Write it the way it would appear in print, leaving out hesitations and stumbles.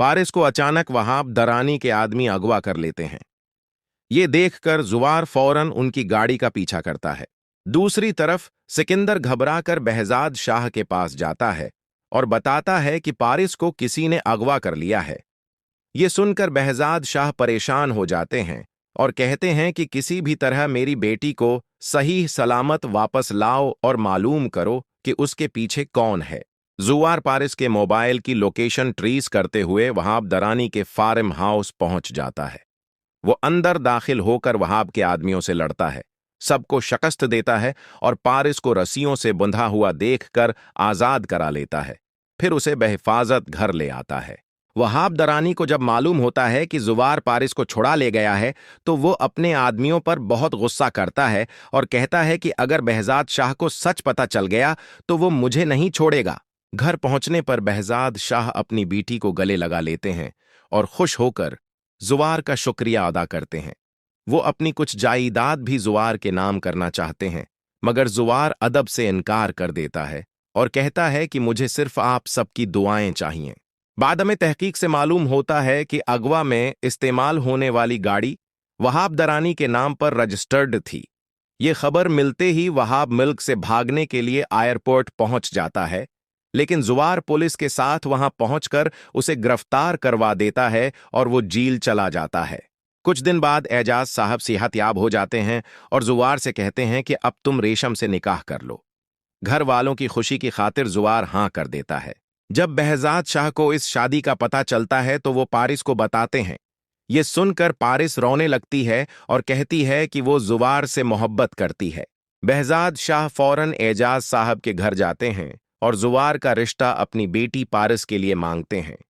Paris को अचानक वहाब दरानी के आदमी अगवा कर लेते हैं। ये देखकर जुवार फौरन उनकी गाड़ी का पीछा करता है। दूसरी तरफ सिकंदर घबराकर behज़ाद शाह के पास जाता है और बताता है कि पारिस को किसी ने अगवा कर लिया है। ये सुनकर behज़ाद शाह परेशान हो जाते हैं और कहते हैं कि किसी भी तरह मेरी बेटी को सही सलामत वापस लाओ और मालूम करो कि उसके पीछे कौन है। जुवार पारिस के मोबाइल की लोकेशन ट्रेस करते हुए वहाब दरानी के फार्म हाउस पहुंच जाता है। वो अंदर दाखिल होकर वहाब के आदमियों से लड़ता है, सबको शिकस्त देता है और पारिस को रस्सियों से बंधा हुआ देखकर आजाद करा लेता है। फिर उसे बहिफाजत घर ले आता है। वहाब दरानी को जब मालूम होता है कि जुवार पारिस को छुड़ा ले गया है तो वो अपने आदमियों पर बहुत गुस्सा करता है और कहता है कि अगर behज़ाद शाह को सच पता चल गया तो वो मुझे नहीं छोड़ेगा। घर पहुंचने पर behज़ाद शाह अपनी बेटी को गले लगा लेते हैं और खुश होकर जुवार का शुक्रिया अदा करते हैं। वो अपनी कुछ जायदाद भी जुवार के नाम करना चाहते हैं, मगर जुवार अदब से इनकार कर देता है और कहता है कि मुझे सिर्फ आप सबकी दुआएं चाहिए। बाद में तहकीक से मालूम होता है कि अगवा में इस्तेमाल होने वाली गाड़ी वहाब दरानी के नाम पर रजिस्टर्ड थी। ये खबर मिलते ही वहाब मिल्क से भागने के लिए एयरपोर्ट पहुंच जाता है, लेकिन जुवार पुलिस के साथ वहां पहुंचकर उसे गिरफ्तार करवा देता है और वो जेल चला जाता है। कुछ दिन बाद एजाज साहब सेहतयाब हो जाते हैं और जुवार से कहते हैं कि अब तुम रेशम से निकाह कर लो। घर वालों की खुशी की खातिर जुवार हां कर देता है। जब behज़ाद शाह को इस शादी का पता चलता है तो वो पारिस को बताते हैं। ये सुनकर पारिस रोने लगती है और कहती है कि वो जुवार से मोहब्बत करती है। behज़ाद शाह फौरन एजाज साहब के घर जाते हैं और जुवार का रिश्ता अपनी बेटी पारिस के लिए मांगते हैं।